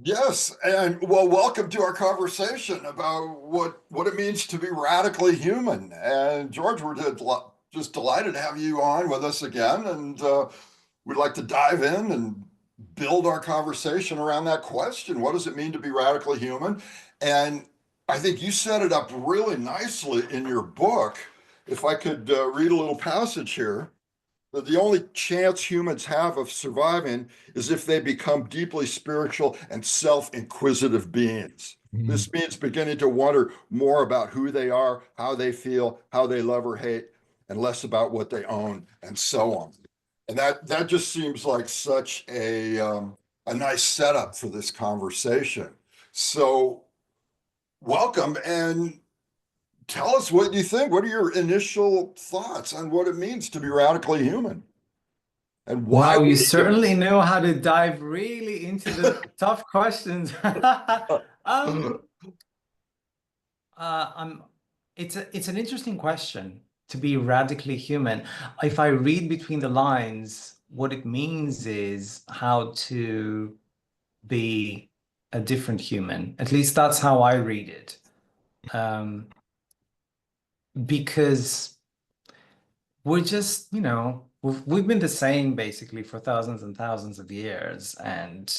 Yes, and well, welcome to our conversation about what it means to be radically human. And George, just delighted to have you on with us again, and we'd like to dive in and build our conversation around that question. What does it mean to be radically human? And I think you set it up really nicely in your book. If I could read a little passage here. The only chance humans have of surviving is if they become deeply spiritual and self-inquisitive beings. Mhm. This means beginning to wonder more about who they are, how they feel, how they love or hate, and less about what they own, and so on. And that just seems like such a nice setup for this conversation. So welcome, and tell us what you think. What are your initial thoughts on what it means to be radically human? And why Wow, we you need to. certainly know how to dive really into the tough questions. Um, uh, um, it's an interesting question to be radically human. If I read between the lines, what it means is how to be a different human. At least that's how I read it. Um, because we're just, we've been the same basically for thousands and thousands of years. And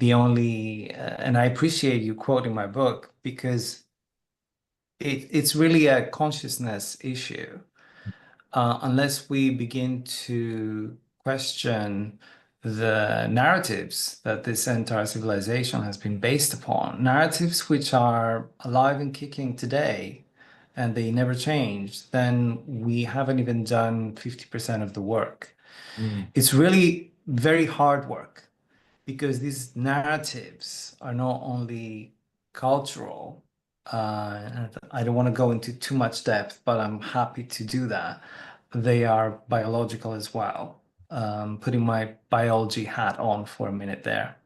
and I appreciate you quoting my book because it's really a consciousness issue. Unless we begin to question the narratives that this entire civilization has been based upon, narratives which are alive and kicking today, and they never change, then we haven't even done 50% of the work. Mm. It's really very hard work because these narratives are not only cultural, and I don't want to go into too much depth, but I'm happy to do that. They are biological as well. Putting my biology hat on for a minute there.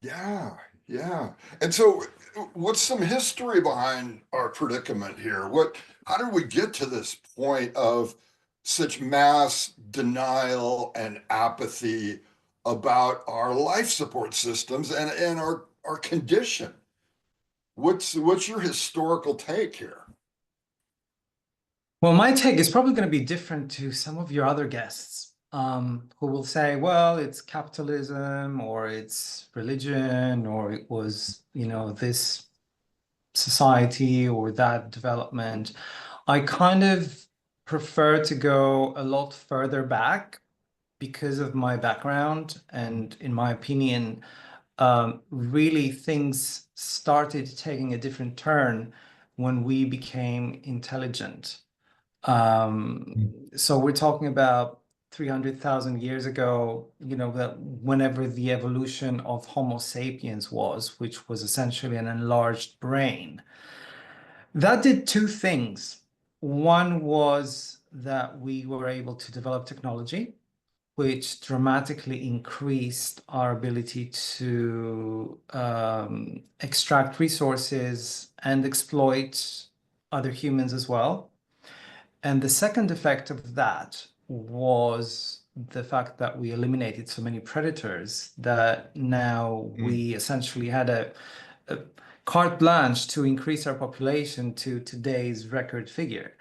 Yeah, yeah. And so, what's some history behind our predicament here? How did we get to this point of such mass denial and apathy about our life support systems and our condition? What's your historical take here? Well, my take is probably going to be different to some of your other guests, who will say, well, it's capitalism or it's religion or it was, this society or that development. I kind of prefer to go a lot further back because of my background. And in my opinion, really things started taking a different turn when we became intelligent. So we're talking about 300,000 years ago, that whenever the evolution of Homo sapiens was, which was essentially an enlarged brain, that did two things. One was that we were able to develop technology, which dramatically increased our ability to extract resources and exploit other humans as well. And the second effect of that was the fact that we eliminated so many predators that now Mm. we essentially had a carte blanche to increase our population to today's record figure.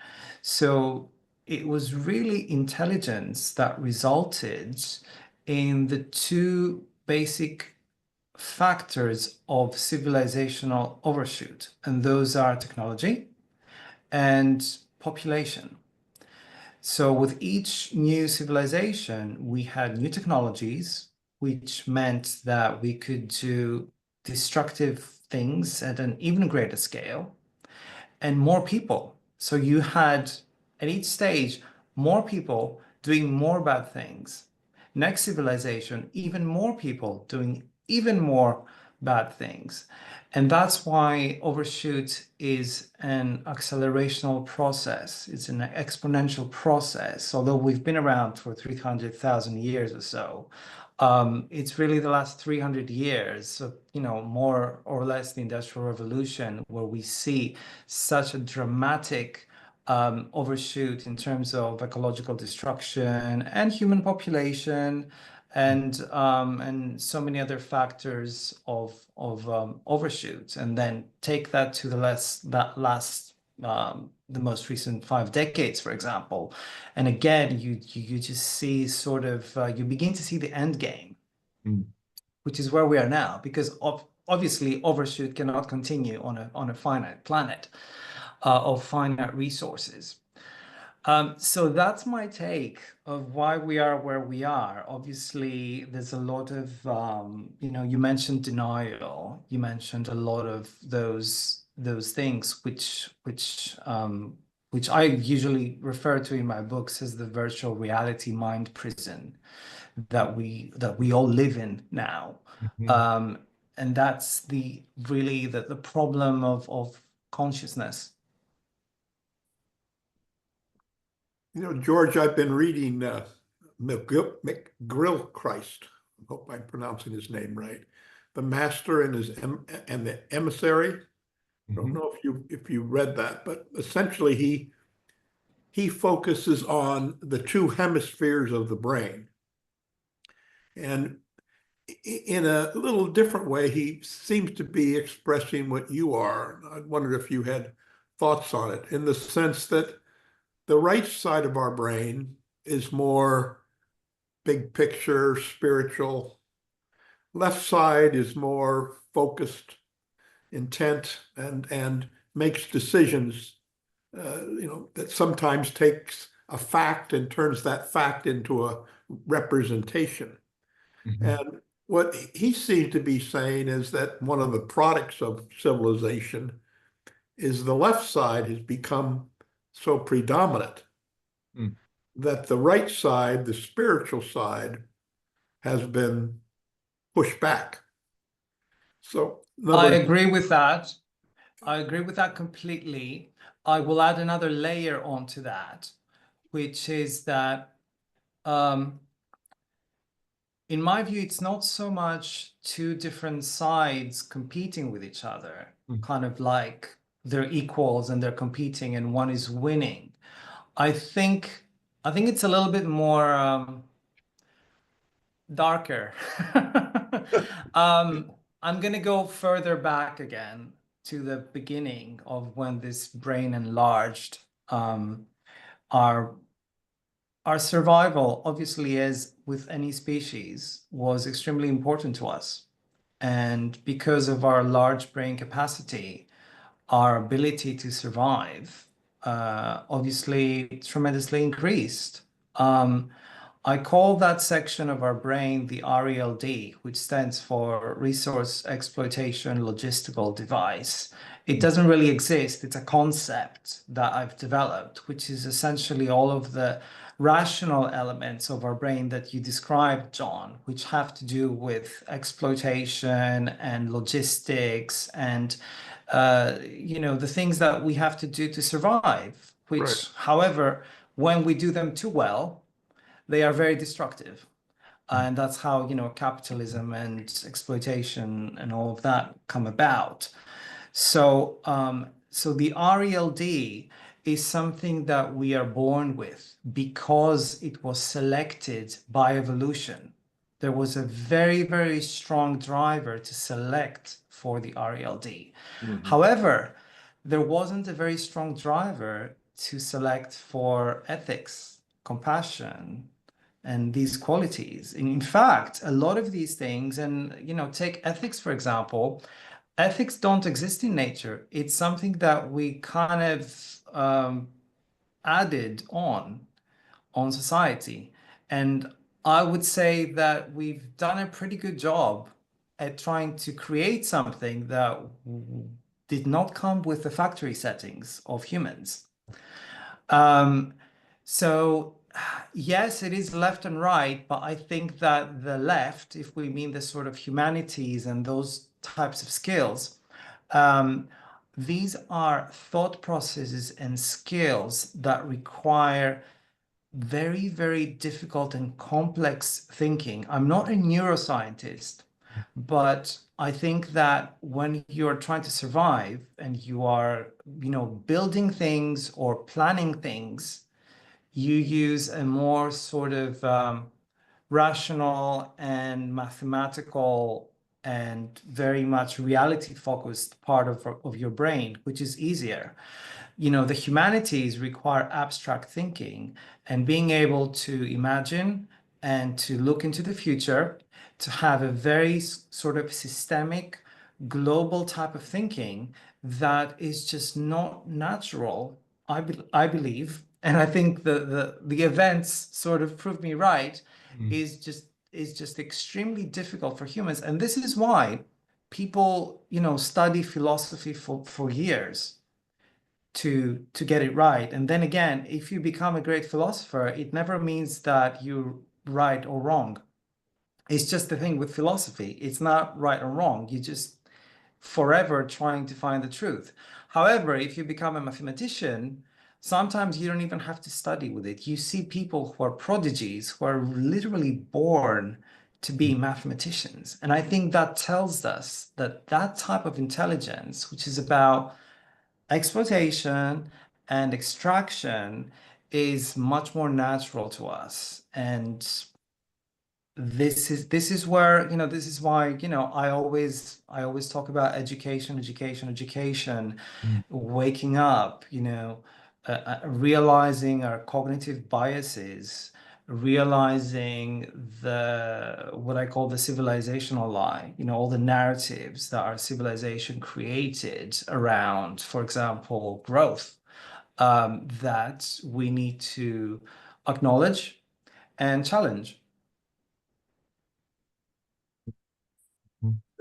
So it was really intelligence that resulted in the two basic factors of civilizational overshoot, and those are technology and population. So with each new civilization, we had new technologies, which meant that we could do destructive things at an even greater scale, and more people. So you had at each stage more people doing more bad things. Next civilization, even more people doing even more bad things. And that's why overshoot is an accelerational process. It's an exponential process. Although we've been around for 300,000 years or so, it's really the last 300 years, so, more or less the Industrial Revolution, where we see such a dramatic overshoot in terms of ecological destruction and human population, and so many other factors of overshoot, and then take that to the most recent 5 decades, for example, and again you just see sort of you begin to see the end game, Mm. which is where we are now, because obviously overshoot cannot continue on a finite planet of finite resources. So that's my take of why we are where we are. Obviously, there's a lot of, you mentioned denial. You mentioned a lot of those things, which I usually refer to in my books as the virtual reality mind prison that we all live in now. Mhm. And that's really the problem of consciousness. George, I've been reading McGrill-Christ. I hope I'm pronouncing his name right. The Master and the Emissary. I don't Mhm. know if you read that, but essentially he focuses on the two hemispheres of the brain. And in a little different way, he seems to be expressing what you are. I wondered if you had thoughts on it, in the sense that the right side of our brain is more big picture, spiritual. Left side is more focused, intent, and makes decisions, that sometimes takes a fact and turns that fact into a representation. Mhm. And what he seemed to be saying is that one of the products of civilization is the left side has become so predominant Mm. that the right side, the spiritual side, has been pushed back. So, in other I words, agree with that. I agree with that completely. I will add another layer onto that, which is that, in my view, it's not so much two different sides competing with each other, Mm. kind of like they're equals and they're competing and one is winning. I think it's a little bit more darker. I'm gonna go further back again to the beginning of when this brain enlarged. Our our survival, obviously, as with any species, was extremely important to us. And because of our large brain capacity, our ability to survive, obviously tremendously increased. I call that section of our brain the RELD, which stands for Resource Exploitation Logistical Device. It doesn't really exist. It's a concept that I've developed, which is essentially all of the rational elements of our brain that you described, John, which have to do with exploitation and logistics and the things that we have to do to survive, right, which, however, when we do them too well, they are very destructive. And that's how, capitalism and exploitation and all of that come about. So the RELD is something that we are born with because it was selected by evolution. There was a very, very strong driver to select for the RELD. Mhm. However, there wasn't a very strong driver to select for ethics, compassion, and these qualities. And in fact, a lot of these things, and take ethics, for example, ethics don't exist in nature. It's something that we kind of added on society. And I would say that we've done a pretty good job at trying to create something that did not come with the factory settings of humans. Um, so yes, it is left and right, but I think that the left, if we mean the sort of humanities and those types of skills, um, these are thought processes and skills that require very, very difficult and complex thinking. I'm not a neuroscientist, but I think that when you're trying to survive and you are, building things or planning things, you use a more sort of rational and mathematical and very much reality focused part of your brain, which is easier. The humanities require abstract thinking and being able to imagine and to look into the future, to have a very sort of systemic, global type of thinking that is just not natural, I believe. And I think the events sort of prove me right, is just extremely difficult for humans. And this is why people, study philosophy for years to get it right. And then again, if you become a great philosopher, it never means that you're right or wrong. It's just the thing with philosophy. It's not right or wrong. You just forever trying to find the truth. However, if you become a mathematician, sometimes you don't even have to study with it. You see people who are prodigies, who are literally born to be mathematicians. And I think that tells us that that type of intelligence, which is about exploitation and extraction, is much more natural to us. And this is where, this is why, I always talk about education, education, education, waking up, realizing our cognitive biases, realizing what I call the civilizational lie, all the narratives that our civilization created around, for example, growth, that we need to acknowledge and challenge.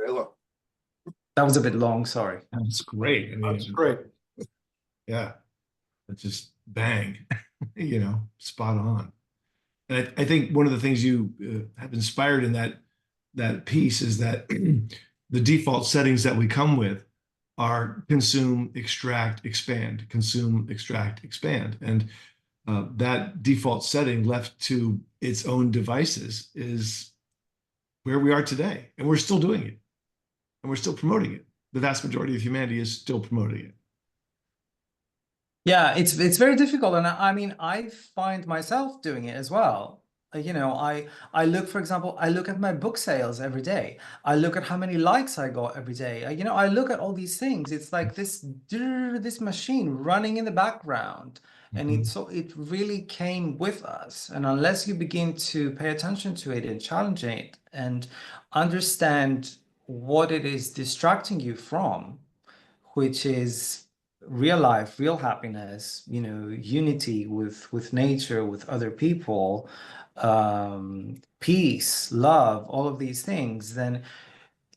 Taylor. That was a bit long, sorry. That's great. I mean, That's great. yeah, it's just bang, spot on. And I think one of the things you have inspired in that piece is that the default settings that we come with are consume, extract, expand, consume, extract, expand. And that default setting left to its own devices is where we are today. And we're still doing it. And we're still promoting it. The vast majority of humanity is still promoting it. Yeah, it's very difficult, and I mean, I find myself doing it as well. I look, for example, I look at my book sales every day. I look at how many likes I got every day. I look at all these things. It's like this machine running in the background, and it really came with us. And unless you begin to pay attention to it and challenge it and understand what it is distracting you from, which is real life, real happiness, unity with nature, with other people, peace, love, all of these things, then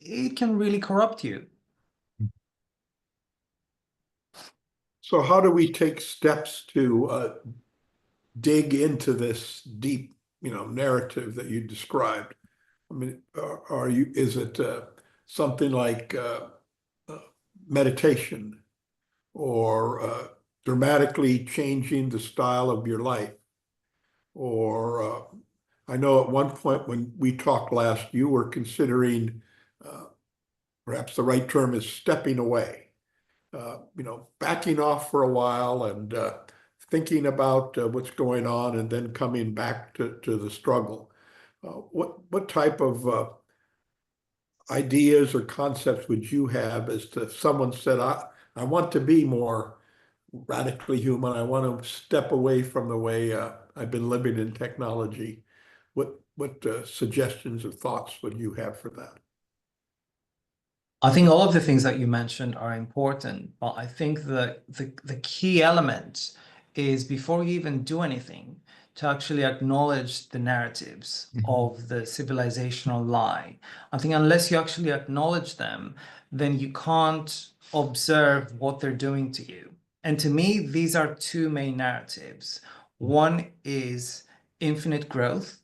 it can really corrupt you. So how do we take steps to dig into this deep, narrative that you described? I mean, is it something like meditation, or dramatically changing the style of your life? Or I know at one point when we talked last, you were considering, perhaps the right term is stepping away, backing off for a while and thinking about what's going on and then coming back to the struggle. What type of ideas or concepts would you have as to if someone said, I want to be more radically human, I want to step away from the way I've been living in technology? What suggestions or thoughts would you have for that? I think all of the things that you mentioned are important, but I think the key element is, before you even do anything, to actually acknowledge the narratives of the civilizational lie. I think unless you actually acknowledge them, then you can't observe what they're doing to you. And to me, these are two main narratives. One is infinite growth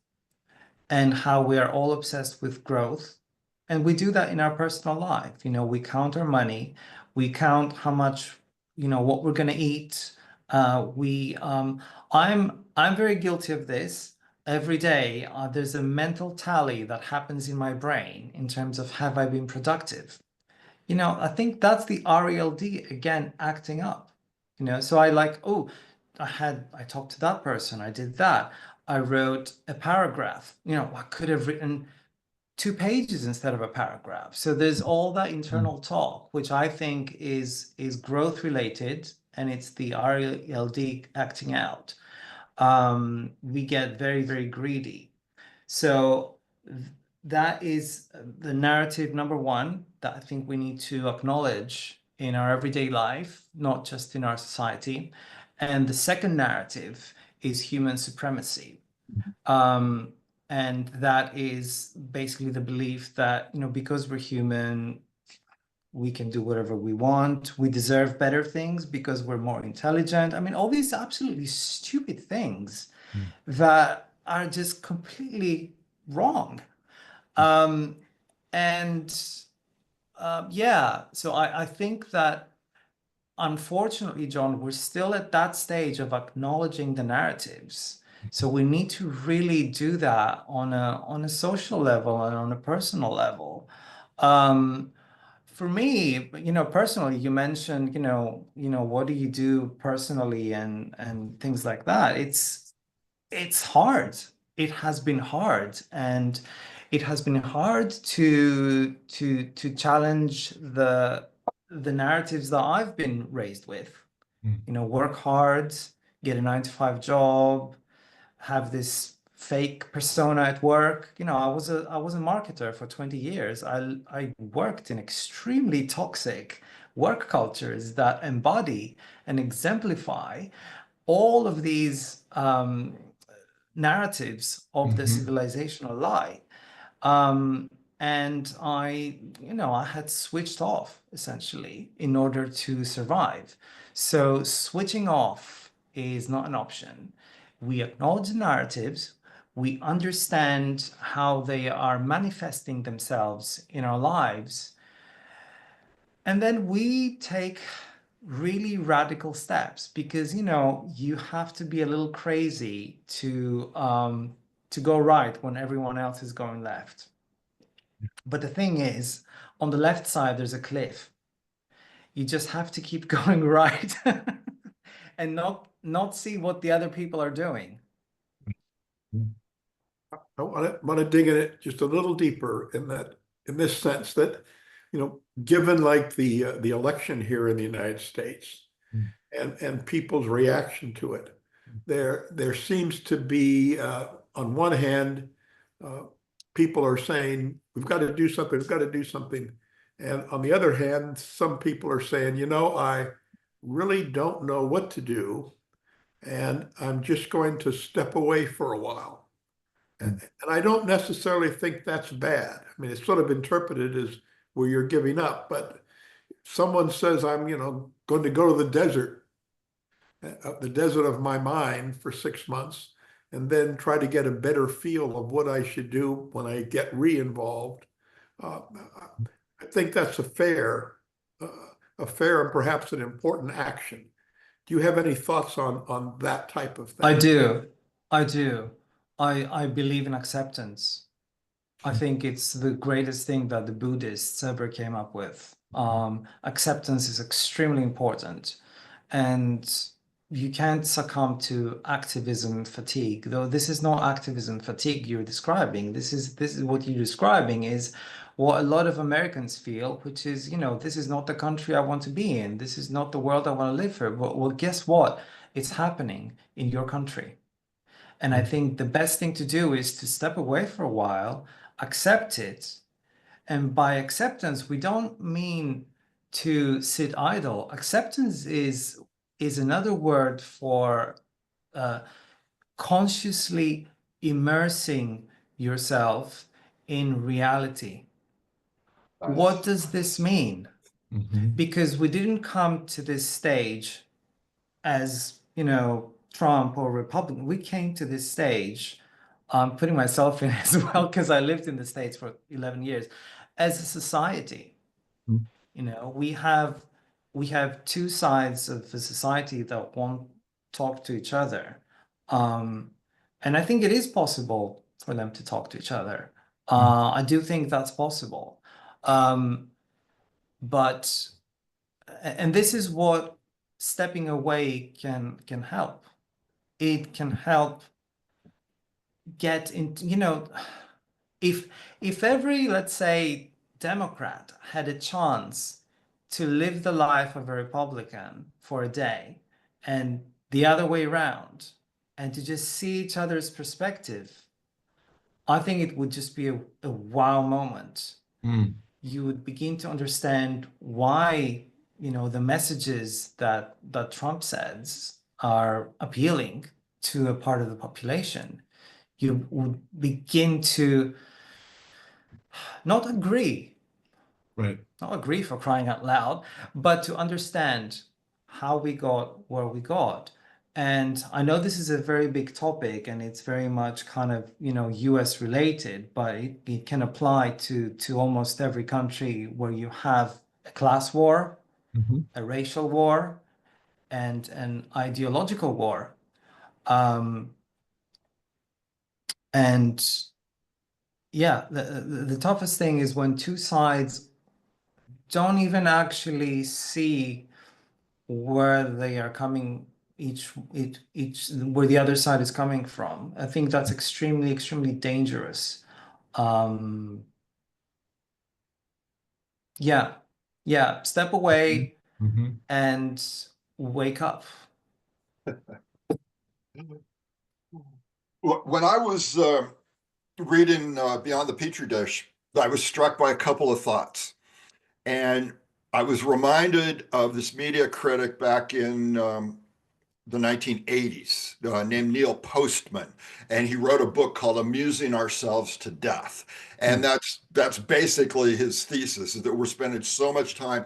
and how we are all obsessed with growth. And we do that in our personal life. We count our money, we count how much, what we're going to eat. I'm very guilty of this. Every day, there's a mental tally that happens in my brain in terms of, have I been productive? I think that's the RELD again acting up. So I talked to that person, I did that. I wrote a paragraph. I could have written 2 pages instead of a paragraph. So there's all that internal talk, which I think is growth related, and it's the RLD acting out. We get very, very greedy. So that is the narrative number one that I think we need to acknowledge in our everyday life, not just in our society. And the second narrative is human supremacy. And that is basically the belief that, because we're human, we can do whatever we want. We deserve better things because we're more intelligent. I mean, all these absolutely stupid things that are just completely wrong. Yeah, so I think that unfortunately, John, we're still at that stage of acknowledging the narratives. So we need to really do that on a social level and on a personal level. For me, personally, you mentioned, what do you do personally and things like that. It's hard. It has been hard, and it has been hard to challenge the narratives that I've been raised with. Work hard, get a 9 to 5 job, have this fake persona at work. I was a marketer for 20 years. I worked in extremely toxic work cultures that embody and exemplify all of these narratives of the civilizational lie. And I had switched off essentially in order to survive. So switching off is not an option. We acknowledge the narratives, we understand how they are manifesting themselves in our lives, and then we take really radical steps, because you have to be a little crazy to go right when everyone else is going left. But the thing is, on the left side there's a cliff. You just have to keep going right and not see what the other people are doing. I want to dig in it just a little deeper in this sense that, given like the election here in the United States and people's reaction to it, there seems to be, on one hand, people are saying, we've got to do something, we've got to do something. And on the other hand, some people are saying, I really don't know what to do, and I'm just going to step away for a while. And I don't necessarily think that's bad. I mean, it's sort of interpreted as where you're giving up, but someone says, I'm, going to go to the desert of my mind for 6 months, and then try to get a better feel of what I should do when I get re-involved. I think that's a fair and perhaps an important action. Do you have any thoughts on that type of thing? I do. I believe in acceptance. I think it's the greatest thing that the Buddhists ever came up with. Acceptance is extremely important, and you can't succumb to activism fatigue. Though this is not activism fatigue you're describing. This is what you're describing is what a lot of Americans feel, which is, this is not the country I want to be in. This is not the world I want to live for. Well, guess what? It's happening in your country. And I think the best thing to do is to step away for a while, accept it. And by acceptance, we don't mean to sit idle. Acceptance is another word for consciously immersing yourself in reality. Nice. What does this mean? Because we didn't come to this stage as, Trump or Republican. We came to this stage, putting myself in as well, because I lived in the States for 11 years, as a society. We have two sides of the society that won't talk to each other. And I think it is possible for them to talk to each other. I do think that's possible. But this is what stepping away can help. It can help get into, if every, let's say, Democrat had a chance to live the life of a Republican for a day and the other way around, and to just see each other's perspective, I think it would just be a wow moment. Mm. You would begin to understand why, the messages that Trump says are appealing to a part of the population. You would begin to not agree, Right. not agree for crying out loud, but to understand how we got where we got. And I know this is a very big topic and it's very much kind of, US related, but it can apply to almost every country where you have a class war, Mhm. a racial war, and an ideological war. And yeah, the toughest thing is when two sides don't even actually see where they are coming, each where the other side is coming from. I think that's extremely, extremely dangerous. Um, yeah, yeah, step away Mhm. and wake up. When I was reading Beyond the Petri Dish, I was struck by a couple of thoughts. And I was reminded of this media critic back in the 1980s named Neil Postman. And he wrote a book called Amusing Ourselves to Death. And that's basically his thesis, is that we're spending so much time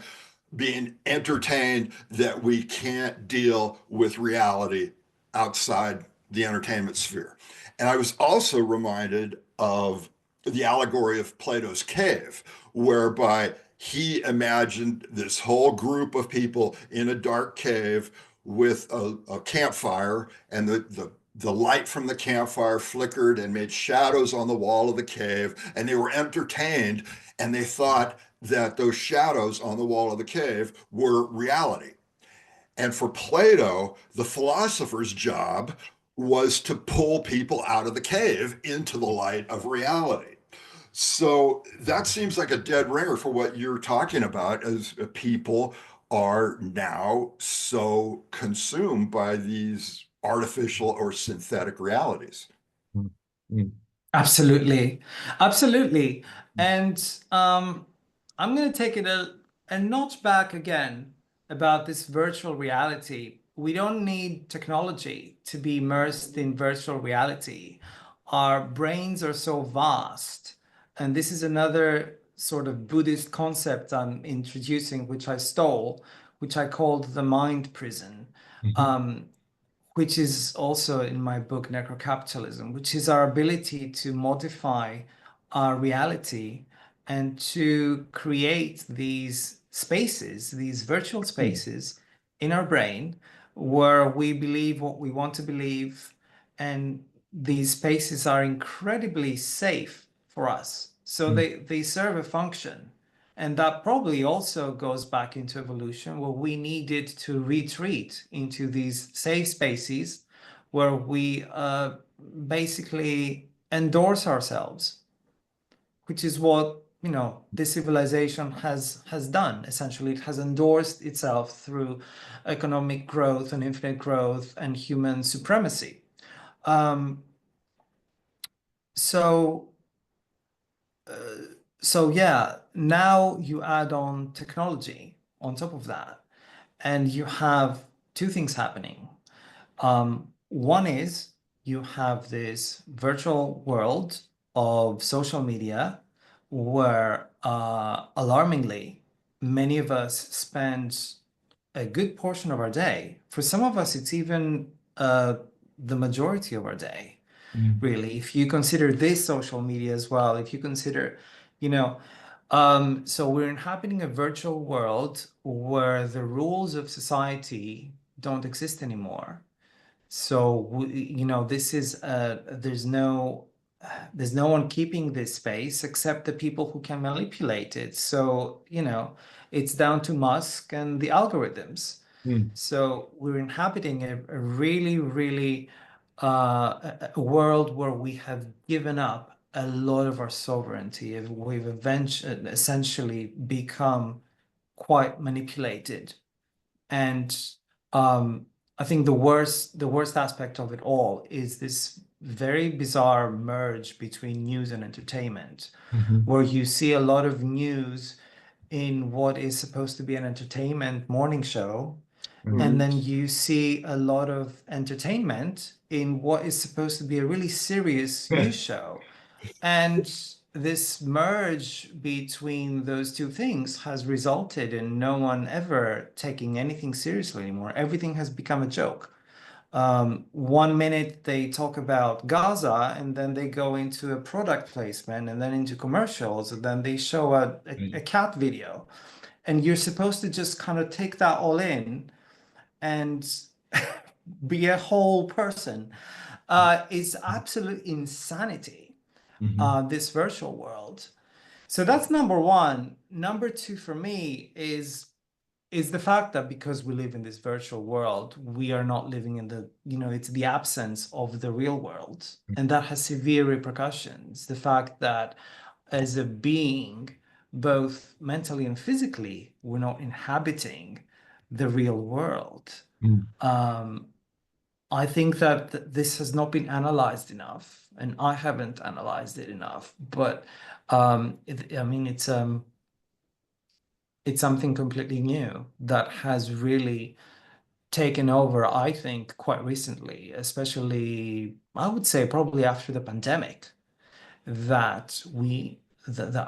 being entertained that we can't deal with reality outside the entertainment sphere. And I was also reminded of the allegory of Plato's cave, whereby he imagined this whole group of people in a dark cave with a campfire, and the light from the campfire flickered and made shadows on the wall of the cave, and they were entertained, and they thought that those shadows on the wall of the cave were reality. And for Plato, the philosopher's job was to pull people out of the cave into the light of reality. So that seems like a dead ringer for what you're talking about, as people are now so consumed by these artificial or synthetic realities. Mm. Mm. Absolutely. Absolutely. And I'm going to take it a notch back again about this virtual reality. We don't need technology to be immersed in virtual reality. Our brains are so vast. And this is another sort of Buddhist concept I'm introducing, which I stole, which I called the mind prison. Mhm. Um, which is also in my book, Necrocapitalism, which is our ability to modify our reality and to create these spaces, these virtual spaces in our brain where we believe what we want to believe. And these spaces are incredibly safe for us. So Mm. they serve a function. And that probably also goes back into evolution, where we needed to retreat into these safe spaces where we basically endorse ourselves, which is what, this civilization has done. Essentially, it has endorsed itself through economic growth and infinite growth and human supremacy. Um, so so yeah, now you add on technology on top of that, and you have two things happening. One is you have this virtual world of social media where, alarmingly, many of us spend a good portion of our day. For some of us, it's even the majority of our day, Mm. really. If you consider this social media as well, if you consider, you know, so we're inhabiting a virtual world where the rules of society don't exist anymore. So, this is there's no one keeping this space except the people who can manipulate it. So, it's down to Musk and the algorithms. Mm. So we're inhabiting a really, really a world where we have given up a lot of our sovereignty. We've eventually essentially become quite manipulated. And I think the worst aspect of it all is this very bizarre merge between news and entertainment, where you see a lot of news in what is supposed to be an entertainment morning show, and then you see a lot of entertainment in what is supposed to be a really serious news show. And this merge between those two things has resulted in no one ever taking anything seriously anymore. Everything has become a joke. 1 minute they talk about Gaza, and then they go into a product placement, and then into commercials, and then they show a cat video. And you're supposed to just kind of take that all in and be a whole person. It's absolute insanity, this virtual world. So that's number one. Number two for me is the fact that because we live in this virtual world, we are not living in the, it's the absence of the real world. And that has severe repercussions. The fact that as a being, both mentally and physically, we're not inhabiting the real world. I think that this has not been analyzed enough, and I haven't analyzed it enough. But it's something completely new that has really taken over, I think, quite recently, especially, I would say, probably after the pandemic, that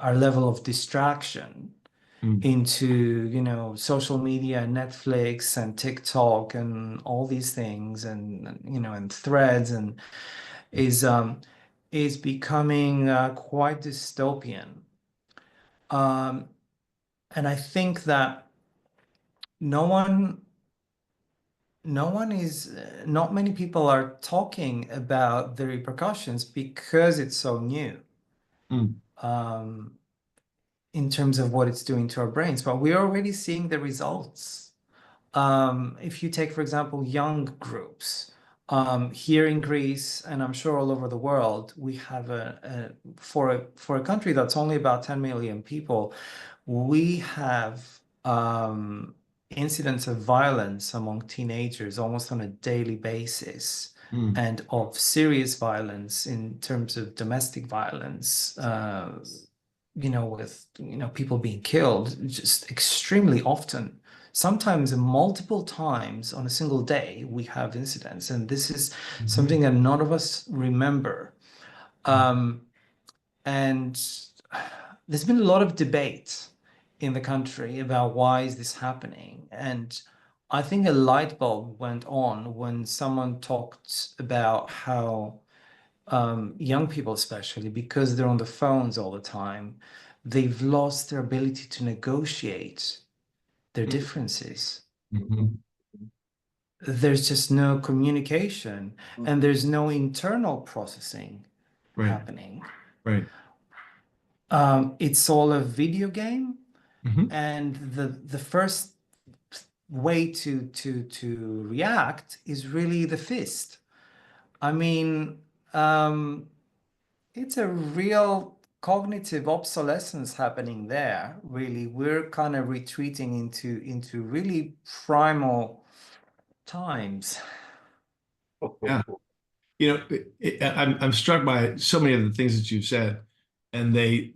our level of distraction into, social media, Netflix and TikTok and all these things, and and threads, and is becoming quite dystopian. And I think that not many people are talking about the repercussions because it's so new. In terms of what it's doing to our brains, but we're already seeing the results. If you take, for example, young groups, here in Greece, and I'm sure all over the world, we have for a country that's only about 10 million people, we have incidents of violence among teenagers almost on a daily basis, and of serious violence in terms of domestic violence, with people being killed just extremely often. Sometimes multiple times on a single day, we have incidents, and this is something that none of us remember. And there's been a lot of debate in the country about why is this happening. And I think a light bulb went on when someone talked about how young people, especially because they're on the phones all the time, they've lost their ability to negotiate their differences. There's just no communication, and there's no internal processing happening. It's all a video game, and the first way to react is really the fist. I mean, it's a real cognitive obsolescence happening there. Really, we're kind of retreating into really primal times. Yeah. I'm struck by so many of the things that you've said, and they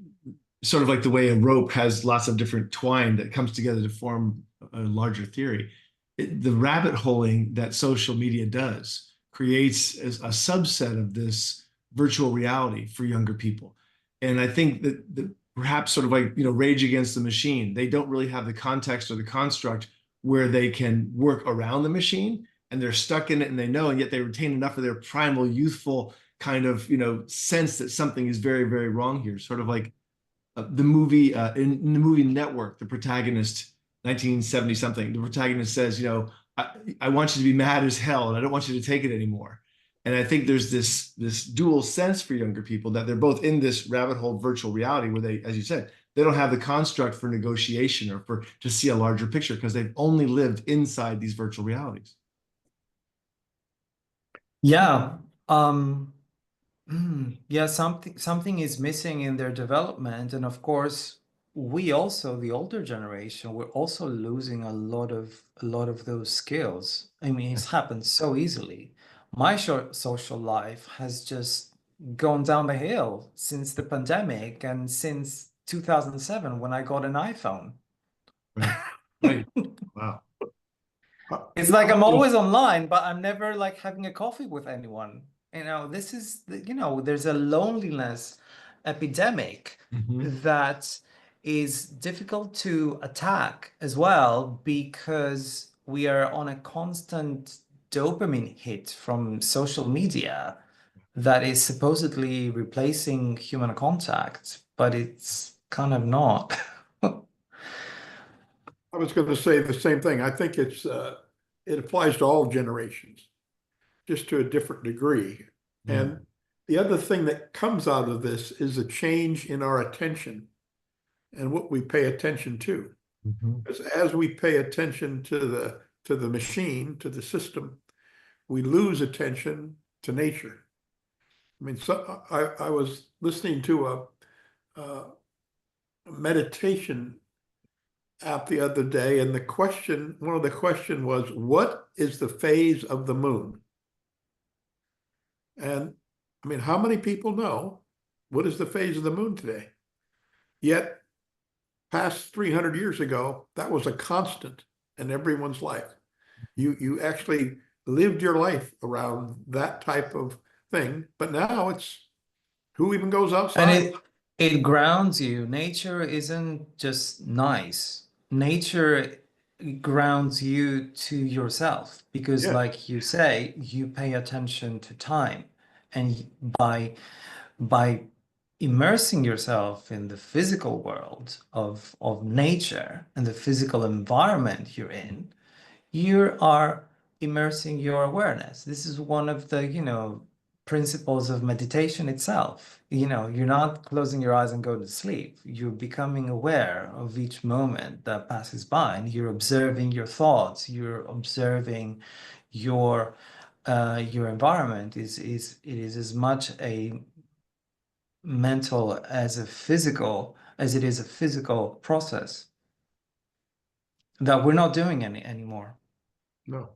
sort of like the way a rope has lots of different twine that comes together to form a larger theory. The rabbit holing that social media does creates a subset of this virtual reality for younger people. And I think that perhaps sort of like, Rage Against the Machine, they don't really have the context or the construct where they can work around the machine, and they're stuck in it, and they know, and yet they retain enough of their primal, youthful kind of, sense that something is very, very wrong here. Sort of like the movie, in the movie Network, the protagonist, 1970 something, the protagonist says, I want you to be mad as hell, and I don't want you to take it anymore. And I think there's this dual sense for younger people, that they're both in this rabbit hole virtual reality where they, as you said, they don't have the construct for negotiation or to see a larger picture, because they've only lived inside these virtual realities. Yeah. Yeah, something is missing in their development. And of course, we also, the older generation, we're also losing a lot of those skills. I mean, it's happened so easily. My short social life has just gone down the hill since the pandemic and since 2007 when I got an iPhone. Right. Right. Wow. It's like I'm always online, but I'm never like having a coffee with anyone. This is, there's a loneliness epidemic Mhm. that is difficult to attack as well because we are on a constant dopamine hit from social media that is supposedly replacing human contact, but it's kind of not. I was going to say the same thing. I think it applies to all generations, just to a different degree. Yeah. And the other thing that comes out of this is a change in our attention and what we pay attention to. Mhm. As we pay attention to the machine, to the system, we lose attention to nature. I mean, so I was listening to a meditation app the other day, and one of the question was, what is the phase of the moon? And I mean, how many people know what is the phase of the moon today? Yet, past 300 years ago, that was a constant in everyone's life. You actually lived your life around that type of thing, but now it's who even goes And outside? it grounds you. Nature isn't just nice. Nature grounds you to yourself because, Yeah. like you say, you pay attention to time. And by immersing yourself in the physical world of nature and the physical environment you're in, you are immersing your awareness. This is one of the, principles of meditation itself. You're not closing your eyes and go to sleep. You're becoming aware of each moment that passes by, and you're observing your thoughts. You're observing your your environment. It is as much a mental as a physical as it is a physical process that we're not doing anymore. No.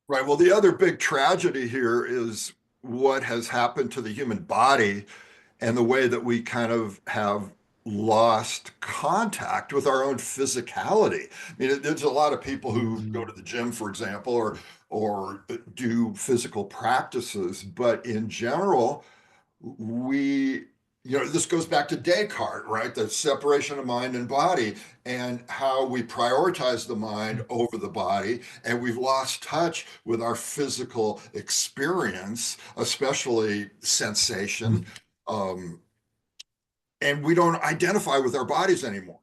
Right. Well, the other big tragedy here is what has happened to the human body and the way that we kind of have lost contact with our own physicality. I mean, there's a lot of people who go to the gym, for example, or do physical practices, but in general, we, this goes back to Descartes, right? The separation of mind and body and how we prioritize the mind over the body. And we've lost touch with our physical experience, especially sensation. Um, and we don't identify with our bodies anymore.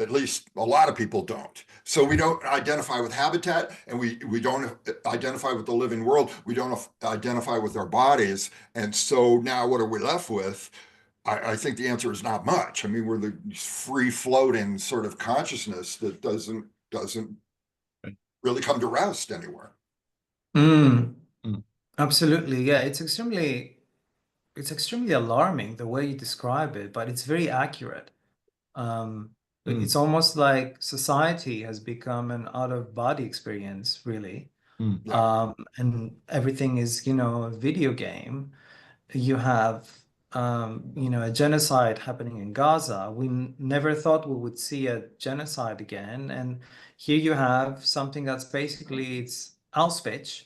At least a lot of people don't. So we don't identify with habitat, and we don't identify with the living world. We don't identify with our bodies. And so now what are we left with? I think the answer is not much. I mean, we're the free floating sort of consciousness that doesn't really come to rest anywhere. Mm, Mm. absolutely. Yeah, it's extremely alarming the way you describe it, but it's very accurate. It's almost like society has become an out-of-body experience, really. Yeah. And everything is, a video game. You have, a genocide happening in Gaza. We never thought we would see a genocide again. And here you have something that's basically it's Auschwitz,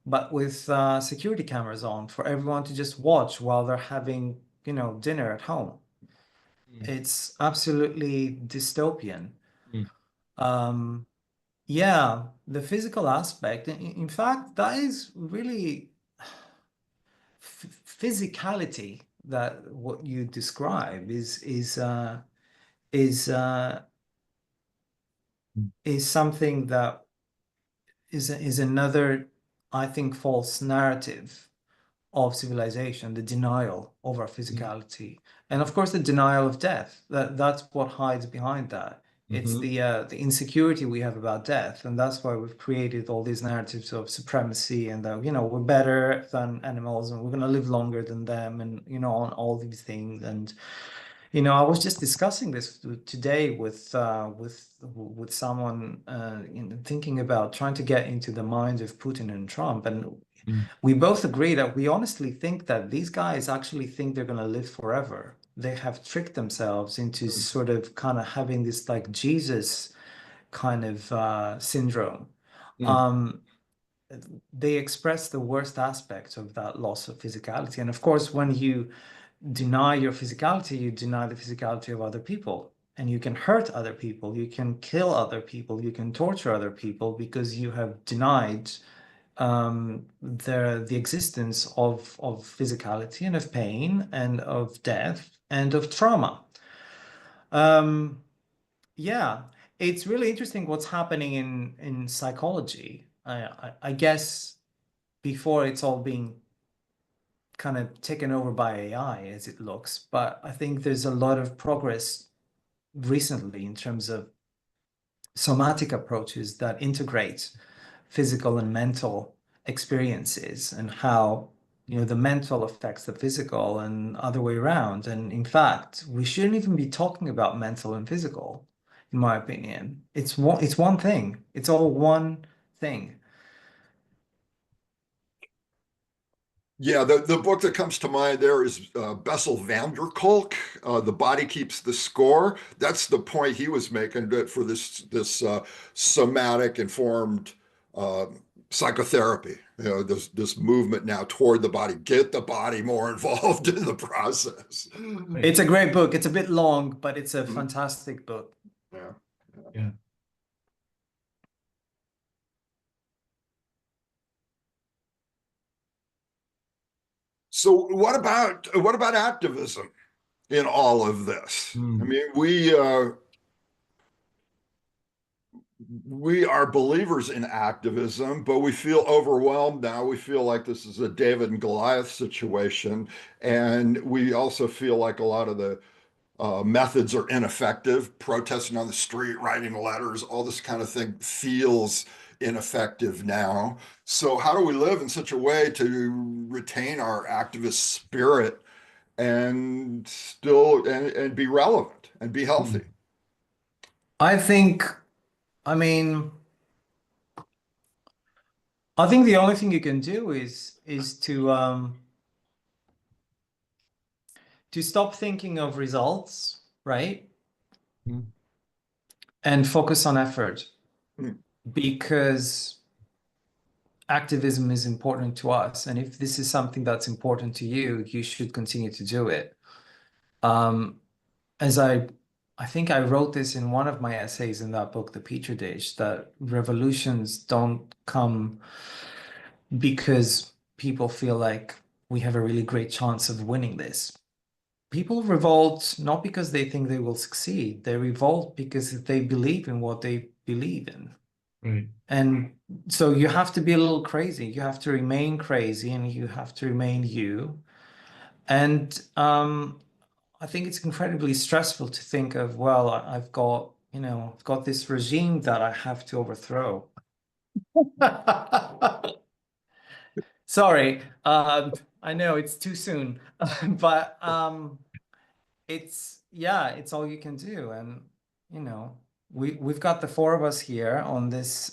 but with security cameras on for everyone to just watch while they're having, dinner at home. It's absolutely dystopian. Mm. Yeah, the physical aspect. In fact, that is really physicality that what you describe is is something that is another, I think, false narrative of civilization, the denial of our physicality. And of course, the denial of death. That's what hides behind that. It's Mhm. the insecurity we have about death, and that's why we've created all these narratives of supremacy and that, you know, we're better than animals and we're going to live longer than them, and, you know, on all these things. And, you know, I was just discussing this today with someone, you know, thinking about trying to get into the mind of Putin and Trump, and Mm. we both agree that we honestly think that these guys actually think they're going to live forever. They have tricked themselves into sort of kind of having this like Jesus kind of syndrome. Mm. Um, they express the worst aspects of that loss of physicality. And of course, when you deny your physicality, you deny the physicality of other people. And you can hurt other people, you can kill other people, you can torture other people because you have denied the existence of physicality and of pain and of death and of trauma. Um, yeah, it's really interesting what's happening in psychology. I guess before it's all being kind of taken over by AI as it looks, but I think there's a lot of progress recently in terms of somatic approaches that integrate physical and mental experiences and how, you know, the mental affects the physical and other way around. And in fact, we shouldn't even be talking about mental and physical, in my opinion. It's one thing. It's all one thing. Yeah, the book that comes to mind there is Bessel van der Kolk, The Body Keeps the Score. That's the point he was making that for this somatic informed uh, psychotherapy. You know, this movement now toward the body, get the body more involved in the process. Right. It's a great book. It's a bit long, but it's a Mhm. fantastic book. Yeah. Yeah. So what about activism in all of this? I Mm. mean, we are believers in activism, but we feel overwhelmed now. We feel like this is a David and Goliath situation. And we also feel like a lot of the methods are ineffective. Protesting on the street, writing letters, all this kind of thing feels ineffective now. So, how do we live in such a way to retain our activist spirit and still and be relevant and be healthy? Mm. I think, I mean, I think the only thing you can do is to stop thinking of results, right? Mm. And focus on effort, Hmm. because activism is important to us. And if this is something that's important to you, you should continue to do it. Um, as I think I wrote this in one of my essays in that book, The Petri Dish, that revolutions don't come because people feel like we have a really great chance of winning this. People revolt not because they think they will succeed. They revolt because they believe in what they believe in. Right. And so you have to be a little crazy. You have to remain crazy and you have to remain you. And I think it's incredibly stressful to think of, well, I've got, you know, I've got this regime that I have to overthrow. Sorry, I know it's too soon, but it's, yeah, it's all you can do. And, you know, we've got the four of us here on this,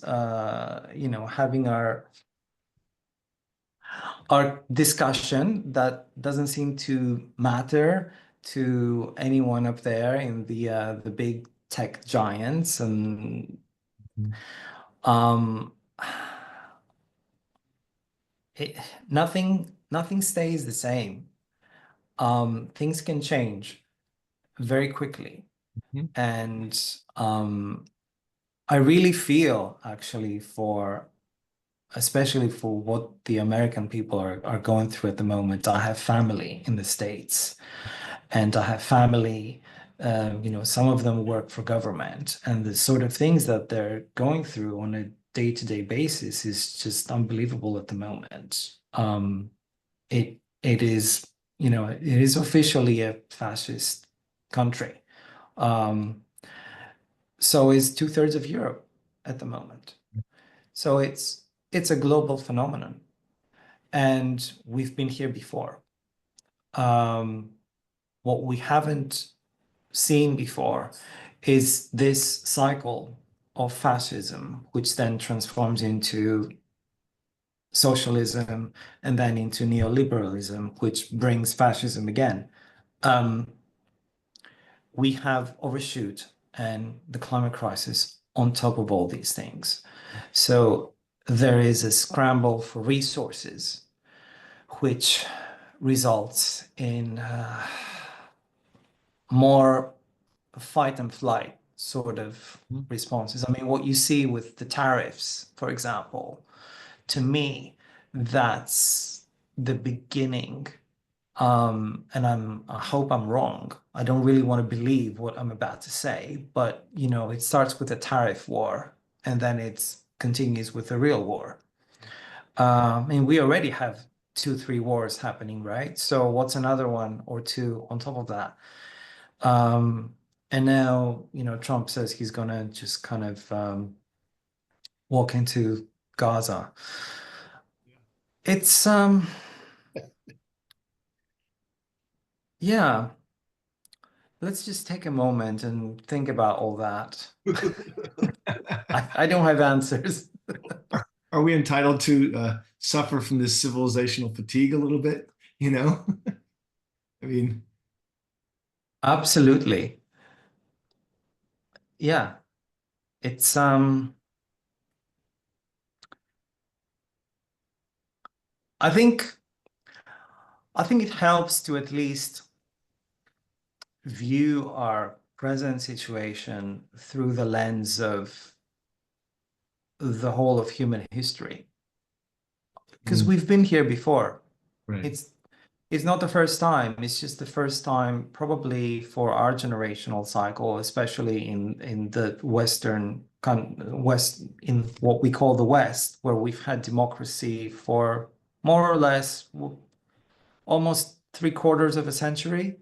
you know, having our discussion that doesn't seem to matter to anyone up there in the big tech giants. And Mm. um it, nothing stays the same. Things can change very quickly. Mhm. And I really feel actually for, especially for what the American people are going through at the moment. I have family in the States, and I have family, you know, some of them work for government, and the sort of things that they're going through on a day-to-day basis is just unbelievable at the moment. It is, you know, it is officially a fascist country. Um, So is 2/3 of Europe at the moment. So it's a global phenomenon, and we've been here before. What we haven't seen before is this cycle of fascism, which then transforms into socialism and then into neoliberalism, which brings fascism again. We have overshoot and the climate crisis on top of all these things. So there is a scramble for resources, which results in more fight and flight sort of responses. I mean, what you see with the tariffs, for example, to me, that's the beginning. And I hope I'm wrong. I don't really want to believe what I'm about to say, but it starts with a tariff war and then it continues with a real war. And we already have 2, 3 wars happening, right? So what's another one or two on top of that? And now, Trump says he's gonna just kind of walk into Gaza. It's yeah. Let's just take a moment and think about all that. I don't have answers. Are we entitled to suffer from this civilizational fatigue a little bit? I mean, Absolutely. Yeah. It's I think it helps to at least view our present situation through the lens of the whole of human history. Because we've been here before. right. It's not the first time. It's just the first time probably for our generational cycle, especially in the West, in what we call the West, where we've had democracy for more or less almost 3/4 of a century,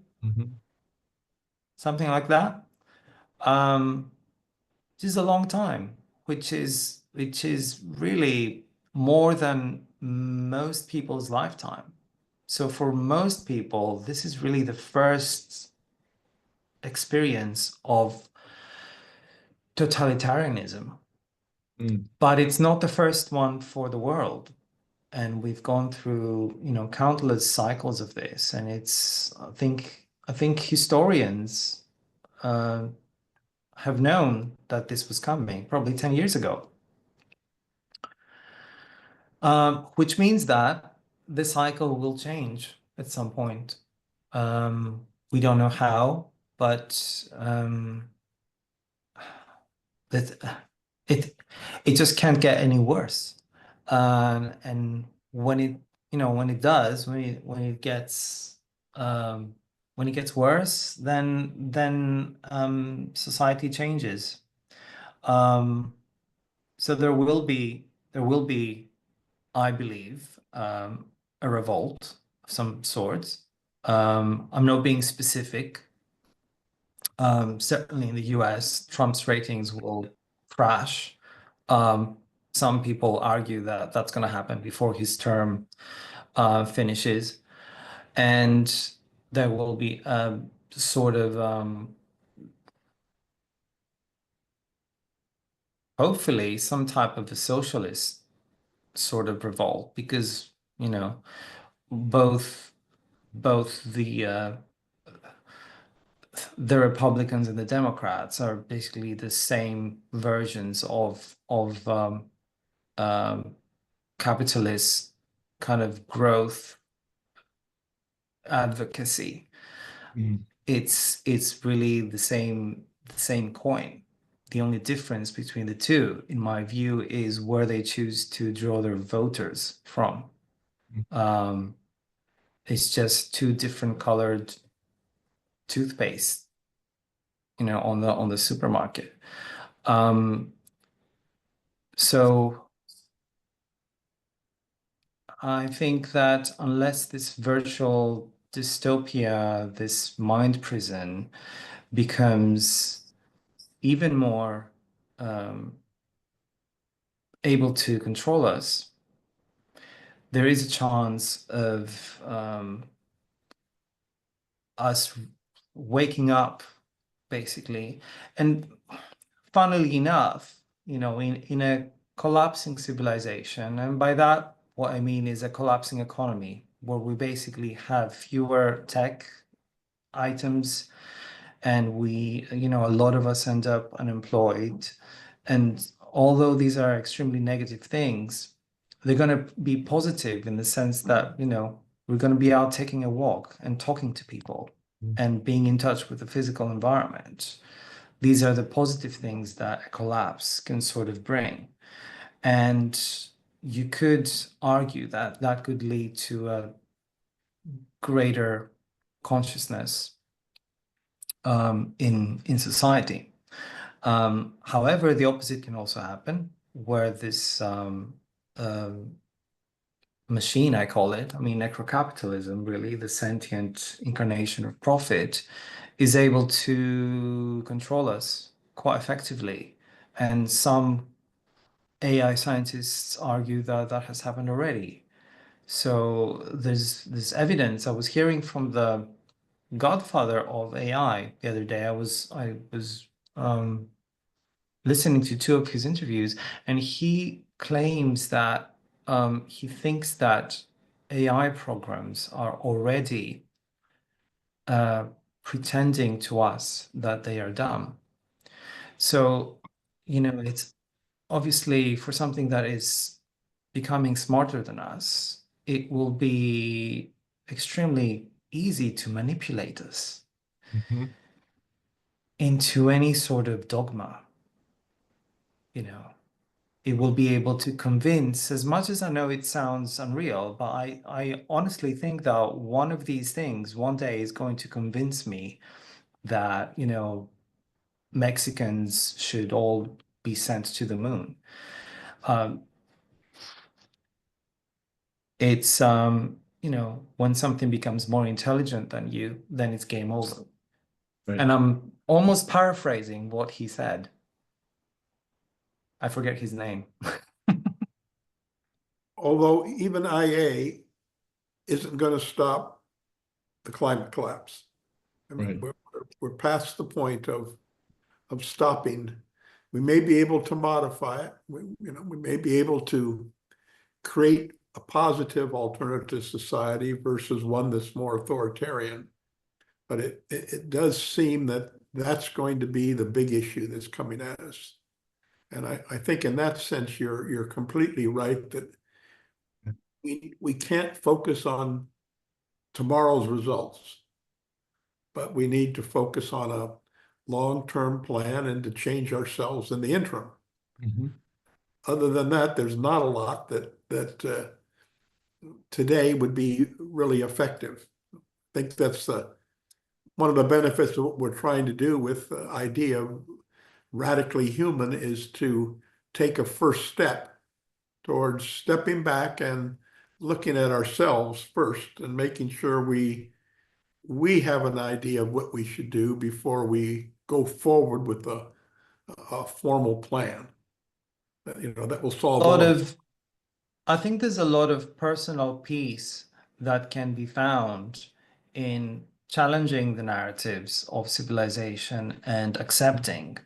something like that. Which is a long time, which is really more than most people's lifetime. So for most people, this is really the first experience of totalitarianism. But it's not the first one for the world. And we've gone through, countless cycles of this. And I think historians have known that this was coming probably 10 years ago. Which means that the cycle will change at some point. We don't know how, but it just can't get any worse. And when it does, when it gets worse, then society changes. So there will be, I believe, a revolt of some sorts. I'm not being specific. Certainly in the US, Trump's ratings will crash. Some people argue that that's going to happen before his term finishes. And there will be a sort of, hopefully, some type of a socialist sort of revolt, because, both the Republicans and the Democrats are basically the same versions of capitalist kind of growth advocacy. It's really the same coin. The only difference between the two, in my view, is where they choose to draw their voters from. It's just two different colored toothpaste, on the supermarket. So I think that unless this virtual dystopia, this mind prison becomes even more able to control us, there is a chance of us waking up, basically. And funnily enough, in a collapsing civilization, and by that, what I mean is a collapsing economy, where we basically have fewer tech items, and a lot of us end up unemployed. And although these are extremely negative things, they're going to be positive in the sense that, we're going to be out taking a walk and talking to people and being in touch with the physical environment. These are the positive things that a collapse can sort of bring. And you could argue that that could lead to a greater consciousness in society. However, the opposite can also happen, where this machine, I call it, necrocapitalism, really, the sentient incarnation of profit, is able to control us quite effectively. And some AI scientists argue that that has happened already. So there's evidence. I was hearing from the godfather of AI the other day. I was listening to two of his interviews, and he claims that he thinks that AI programs are already pretending to us that they are dumb. So, it's obviously for something that is becoming smarter than us, it will be extremely easy to manipulate us into any sort of dogma. It will be able to convince, as much as I know it sounds unreal, but I honestly think that one of these things one day is going to convince me that, Mexicans should all be sent to the moon. It's, when something becomes more intelligent than you, then it's game over. Right. And I'm almost paraphrasing what he said. I forget his name. Although even IA isn't going to stop the climate collapse. I mean, Right. we're past the point of stopping. We may be able to modify it. We may be able to create a positive alternative society versus one that's more authoritarian. But it does seem that that's going to be the big issue that's coming at us. And I think in that sense, you're completely right that we can't focus on tomorrow's results, but we need to focus on a long-term plan and to change ourselves in the interim. Other than that, there's not a lot that today would be really effective. I think that's one of the benefits of what we're trying to do with the idea of radically human is to take a first step towards stepping back and looking at ourselves first and making sure we have an idea of what we should do before we go forward with a formal plan. That will solve all of. I think there's a lot of personal peace that can be found in challenging the narratives of civilization and accepting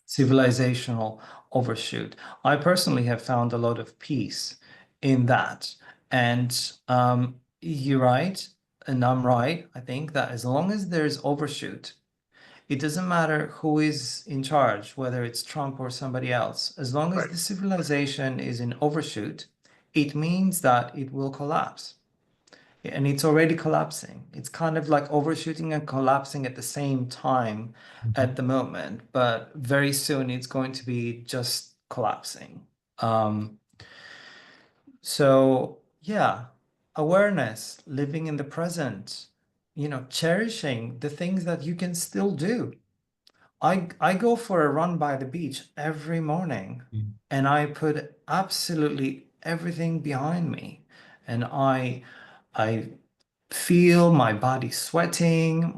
civilizational overshoot. I personally have found a lot of peace in that. And you're right, and I'm right. I think that as long as there's overshoot, it doesn't matter who is in charge, whether it's Trump or somebody else. As long as the civilization is in overshoot, it means that it will collapse. And it's already collapsing. It's kind of like overshooting and collapsing at the same time at the moment, but very soon it's going to be just collapsing. So yeah, awareness, living in the present, cherishing the things that you can still do. I go for a run by the beach every morning, and I put absolutely everything behind me, and I feel my body sweating.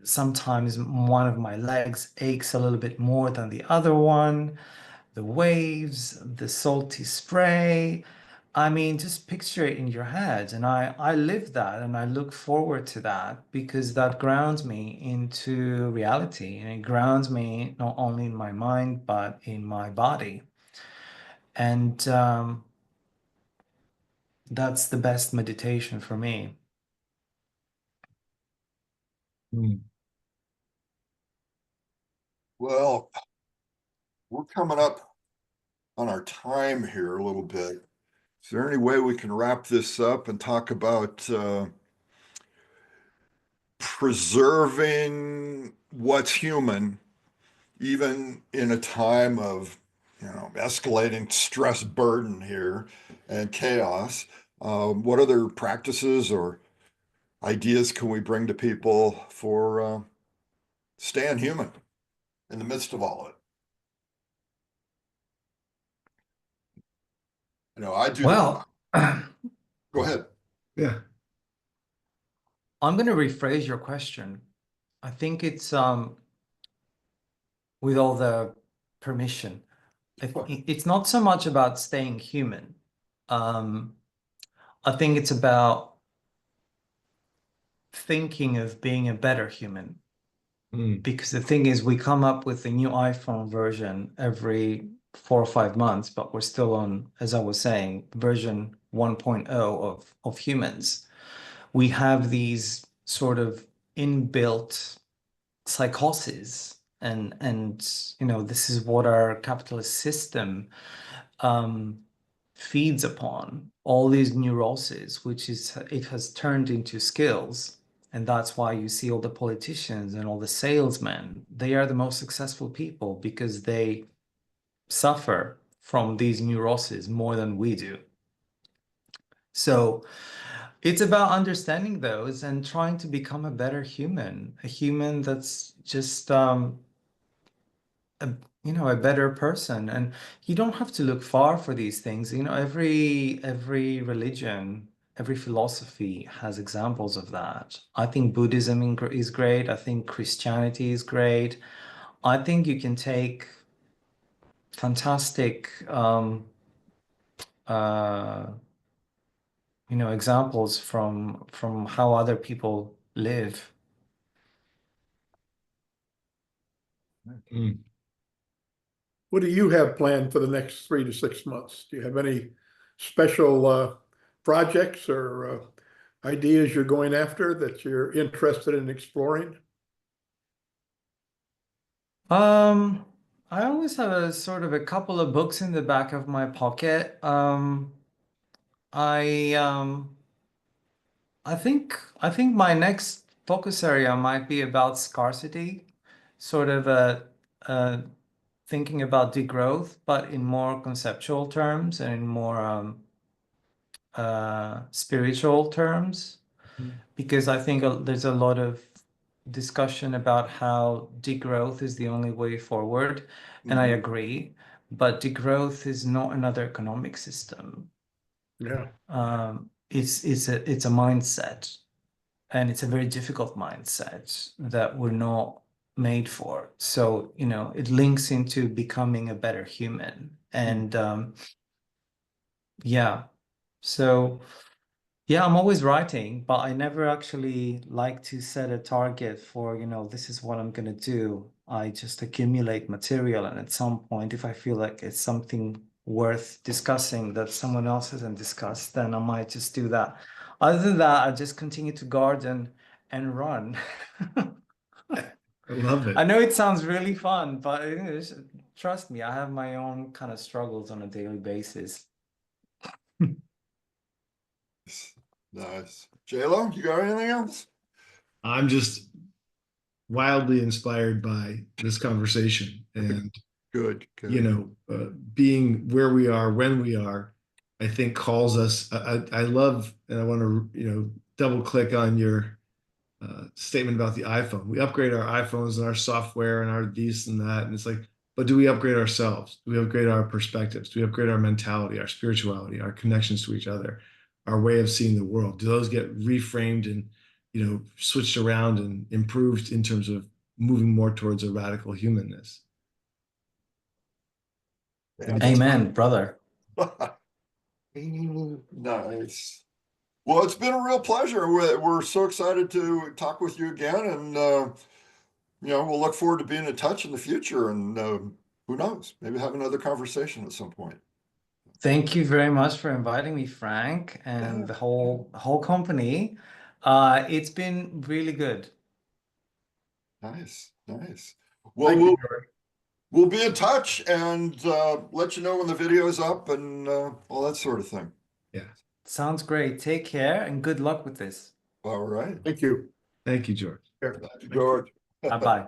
Sometimes one of my legs aches a little bit more than the other one. The waves, the salty spray. I mean, just picture it in your head. And I live that and I look forward to that because that grounds me into reality and it grounds me not only in my mind, but in my body. And that's the best meditation for me. Mm. Well, we're coming up on our time here a little bit. Is there any way we can wrap this up and talk about preserving what's human, even in a time of, escalating stress burden here and chaos? What other practices or ideas can we bring to people for staying human in the midst of all of it? I do Well, go ahead. Yeah. I'm going to rephrase your question. I think it's with all the permission. It's not so much about staying human. I think it's about thinking of being a better human. Because the thing is, we come up with a new iPhone version every 4 or 5 months, but we're still on, as I was saying, version 1.0 of humans. We have these sort of inbuilt psychoses, and this is what our capitalist system feeds upon, all these neuroses, which is it has turned into skills. And that's why you see all the politicians and all the salesmen, they are the most successful people because they suffer from these neuroses more than we do. So it's about understanding those and trying to become a better human, a human that's just a better person. And you don't have to look far for these things. Every religion, every philosophy has examples of that. I think Buddhism is great. I think Christianity is great. I think you can take fantastic uh, examples from how other people live. Mm. What do you have planned for the next 3 to 6 months? Do you have any special projects or ideas you're going after that you're interested in exploring? I always have a sort of a couple of books in the back of my pocket. I um I think my next focus area might be about scarcity, sort of a thinking about degrowth, but in more conceptual terms and in more spiritual terms, because I think there's a lot of discussion about how degrowth is the only way forward, and I agree, but degrowth is not another economic system. Yeah. It's a mindset, and it's a very difficult mindset that we're not made for. So, it links into becoming a better human. And yeah, so yeah, I'm always writing, but I never actually like to set a target for, this is what I'm going to do. I just accumulate material. And at some point, if I feel like it's something worth discussing that someone else hasn't discussed, then I might just do that. Other than that, I just continue to garden and run. I love it. I know it sounds really fun, but trust me, I have my own kind of struggles on a daily basis. Nice. J-Lo, you got anything else? I'm just wildly inspired by this conversation and Good. being where we are when we are, I think calls us. I love, and I want to double click on your statement about the iPhone. We upgrade our iPhones and our software and our this and that, and it's like, but do we upgrade ourselves? Do we upgrade our perspectives? Do we upgrade our mentality, our spirituality, our connections to each other? our way of seeing the world? Do those get reframed and, switched around and improved in terms of moving more towards a radical humanness? Amen, brother. Nice. Well, it's been a real pleasure. We're so excited to talk with you again, and we'll look forward to being in touch in the future. And who knows, maybe have another conversation at some point. Thank you very much for inviting me, Frank, and Yeah. the whole company. It's been really good. Nice, nice. Well, Thank you, George. we'll be in touch and let you know when the video's up and all that sort of thing. Yeah. Sounds great. Take care and good luck with this. All right. Thank you. Thank you, George. Here. Thank you, George. Bye-bye.